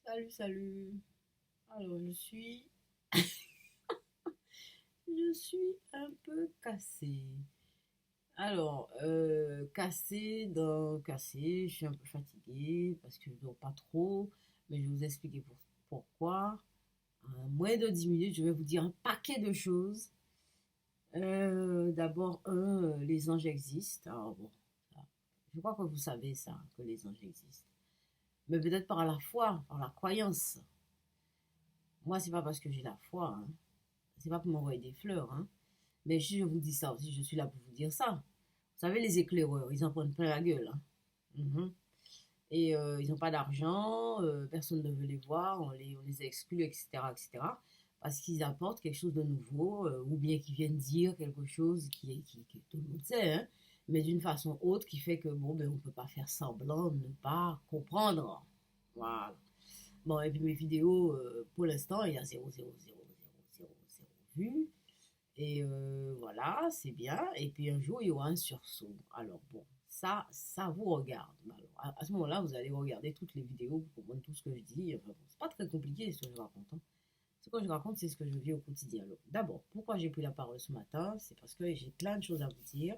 Salut, salut. Alors, je suis un peu cassée. Alors, cassée, je suis un peu fatiguée parce que je ne dors pas trop, mais je vais vous expliquer pourquoi. En moins de 10 minutes, je vais vous dire un paquet de choses. D'abord, les anges existent. Alors, bon, ça, je crois que vous savez ça, que les anges existent. Mais peut-être par la foi, par la croyance. Moi, c'est pas parce que j'ai la foi, hein. C'est pas pour m'envoyer des fleurs, hein. Mais si je vous dis ça aussi, je suis là pour vous dire ça. Vous savez, les éclaireurs, ils en prennent plein la gueule, hein. Mhm. Et ils n'ont pas d'argent, personne ne veut les voir, on les exclut, etc., etc. Parce qu'ils apportent quelque chose de nouveau, ou bien qu'ils viennent dire quelque chose qui tout le monde sait, hein, mais d'une façon autre qui fait que, bon, ben, on ne peut pas faire semblant de ne pas comprendre. Voilà. Bon, et puis mes vidéos, pour l'instant, il y a 0,00000 vues. Et voilà, c'est bien. Et puis un jour, il y aura un sursaut. Alors bon, ça vous regarde. Alors, à ce moment-là, vous allez regarder toutes les vidéos pour comprendre tout ce que je dis. Enfin, bon, c'est pas très compliqué ce que je raconte, hein. Ce que je raconte, c'est ce que je vis au quotidien. Alors, d'abord, pourquoi j'ai pris la parole ce matin? C'est parce que j'ai plein de choses à vous dire.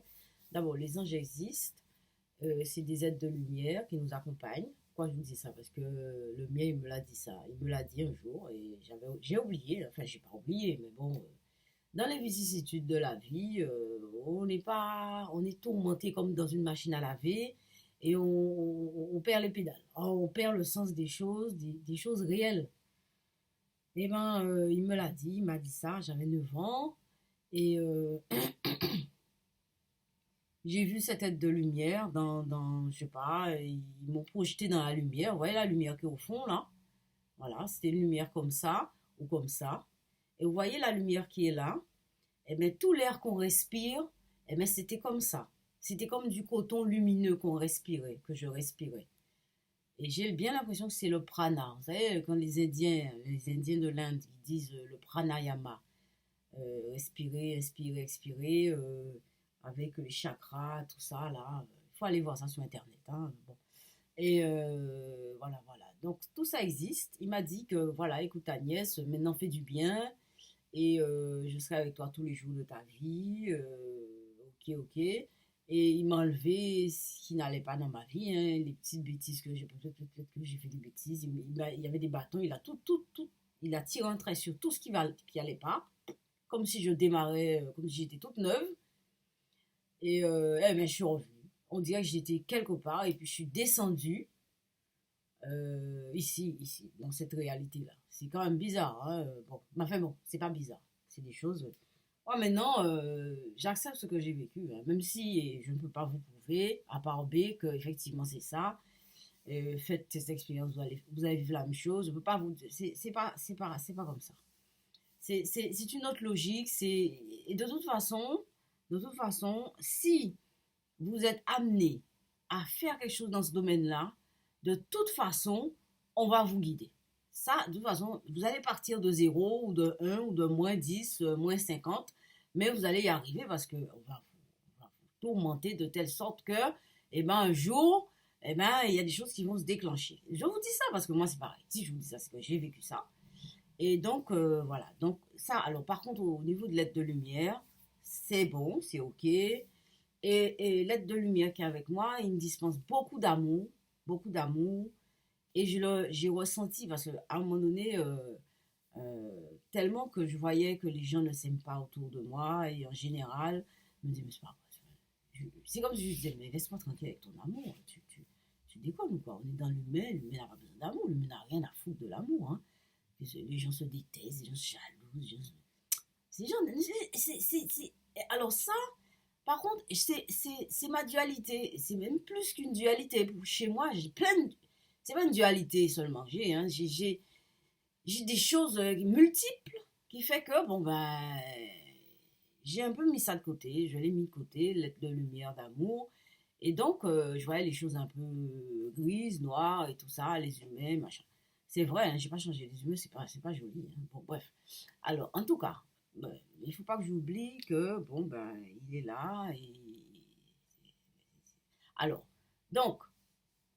D'abord, les anges existent. C'est des êtres de lumière qui nous accompagnent. Pourquoi je vous dis ça? Parce que le mien, il me l'a dit ça. Il me l'a dit un jour et j'ai oublié. Enfin, j'ai pas oublié, mais bon, dans les vicissitudes de la vie, on est tourmenté comme dans une machine à laver et on perd les pédales. On perd le sens des choses, des choses réelles. Et ben, il me l'a dit, il m'a dit ça, j'avais 9 ans et j'ai vu cette tête de lumière je sais pas, ils m'ont projeté dans la lumière. Vous voyez la lumière qui est au fond là? Voilà, c'était une lumière comme ça ou comme ça. Et vous voyez la lumière qui est là? Eh bien, tout l'air qu'on respire, eh bien, c'était comme ça. C'était comme du coton lumineux qu'on respirait, que je respirais. Et j'ai bien l'impression que c'est le prana. Vous savez, quand les Indiens de l'Inde, ils disent le pranayama, respirer, inspirer, expirer, avec les chakras, tout ça, là. Il faut aller voir ça sur Internet, hein. Bon. Et voilà, voilà. Donc, tout ça existe. Il m'a dit que, voilà, écoute Agnès, maintenant fais du bien, et je serai avec toi tous les jours de ta vie. Ok, ok. Et il m'a enlevé ce qui n'allait pas dans ma vie, hein, les petites bêtises que j'ai peut-être que j'ai fait des bêtises. Il y avait des bâtons, il a tout, il a tiré un trait sur tout ce qui allait pas, comme si je démarrais, comme si j'étais toute neuve. Et eh ben, je suis revenue. On dirait que j'étais quelque part et puis je suis descendue ici, dans cette réalité-là. C'est quand même bizarre, hein. Bon, mais enfin bon, c'est pas bizarre. C'est des choses. Moi maintenant, j'accepte ce que j'ai vécu, hein, même si je ne peux pas vous prouver, à part B, que effectivement c'est ça. Faites cette expérience, vous allez vivre la même chose. Je peux pas vous, c'est pas comme ça. C'est une autre logique. Et de toute façon, si vous êtes amené à faire quelque chose dans ce domaine-là, de toute façon, on va vous guider. Ça, de toute façon, vous allez partir de zéro ou de un ou de moins 10, moins 50, mais vous allez y arriver parce qu'on va vous tourmenter de telle sorte que, eh ben, un jour, eh ben, il y a des choses qui vont se déclencher. Je vous dis ça parce que moi, c'est pareil. Si je vous dis ça, c'est que j'ai vécu ça. Et donc, voilà. Donc, ça, alors, par contre, au niveau de l'aide de lumière, c'est bon, c'est OK. Et l'être de lumière qui est avec moi, il me dispense beaucoup d'amour. Et j'ai ressenti, parce qu'à un moment donné, tellement que je voyais que les gens ne s'aiment pas autour de moi, et en général, je me disais, mais c'est pas vrai. C'est comme si je disais, mais laisse-moi tranquille avec ton amour. Tu déconnes ou quoi? On est dans l'humain, l'humain n'a pas besoin d'amour, l'humain n'a rien à foutre de l'amour, hein. Les gens se détestent, les gens se jalousent, les gens, alors ça, par contre, c'est ma dualité. C'est même plus qu'une dualité. Chez moi, j'ai plein de... C'est pas une dualité seulement. J'ai des choses multiples qui fait que, bon, ben, j'ai un peu mis ça de côté. Je l'ai mis de côté, l'être de lumière, d'amour. Et donc, je voyais les choses un peu grises, noires et tout ça, les humains, machin. C'est vrai, hein, j'ai pas changé. Les humains, c'est pas joli, hein. Bon, bref. Alors, en tout cas, ben, il faut pas que j'oublie que, bon, ben, il est là. Alors, donc,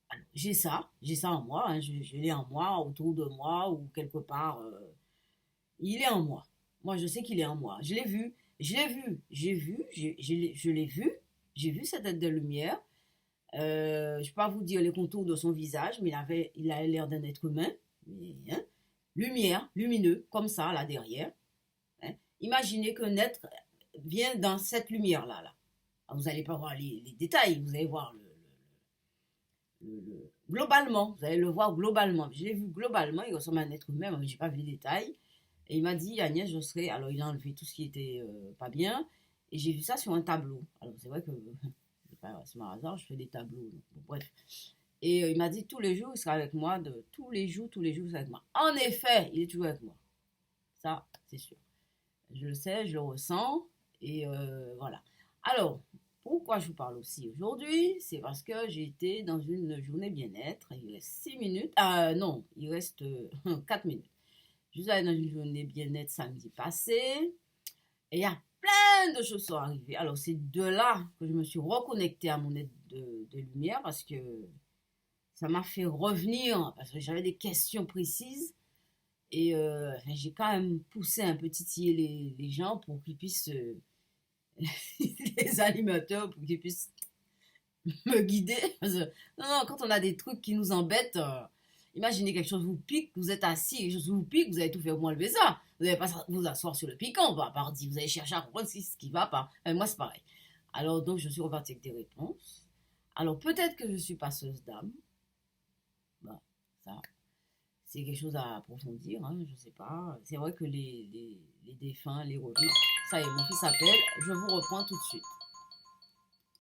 Alors, j'ai ça en moi, hein, je l'ai en moi, autour de moi ou quelque part. Il est en moi. Moi, je sais qu'il est en moi. Je l'ai vu. J'ai vu cette tête de lumière. Je ne peux pas vous dire les contours de son visage, mais il a l'air d'un être humain. Mais, hein, lumière, lumineux, comme ça, là derrière. Hein. Imaginez qu'un être vient dans cette lumière-là. Là. Alors, vous n'allez pas voir les détails, vous allez voir globalement. Vous allez le voir globalement. Je l'ai vu globalement, il ressemble à un être humain, mais je n'ai pas vu les détails. Et il m'a dit, Agnès, je serai. Alors, il a enlevé tout ce qui était pas bien. Et j'ai vu ça sur un tableau. Alors, c'est vrai que c'est par hasard, je fais des tableaux. Donc, bon, bref. Et il m'a dit, tous les jours, il sera avec moi. Tous les jours, il sera avec moi. En effet, il est toujours avec moi. Ça, c'est sûr. Je le sais, je le ressens. Et voilà. Alors, pourquoi je vous parle aussi aujourd'hui? C'est parce que j'ai été dans une journée bien-être. Il reste 6 minutes. Ah non, il reste 4 minutes. Je suis allée dans une journée bien-être samedi passé. Et il y a plein de choses sont arrivées. Alors, c'est de là que je me suis reconnectée à mon être de lumière parce que ça m'a fait revenir, parce que j'avais des questions précises. Et j'ai quand même poussé un peu titiller les gens pour qu'ils puissent, les animateurs, pour qu'ils puissent me guider. Parce que, non, non, quand on a des trucs qui nous embêtent, imaginez quelque chose vous pique, vous êtes assis, quelque chose vous pique, vous allez tout faire pour enlever ça. Vous n'allez pas vous asseoir sur le piquant, à part dire, vous allez chercher à comprendre ce qui ne va pas. Moi, c'est pareil. Alors, donc, je suis repartie avec des réponses. Alors, peut-être que je suis passeuse d'âme. Bon, ça, c'est quelque chose à approfondir, hein, je ne sais pas. C'est vrai que les défunts, les revenus. Ça y est, mon fils s'appelle. Je vous reprends tout de suite.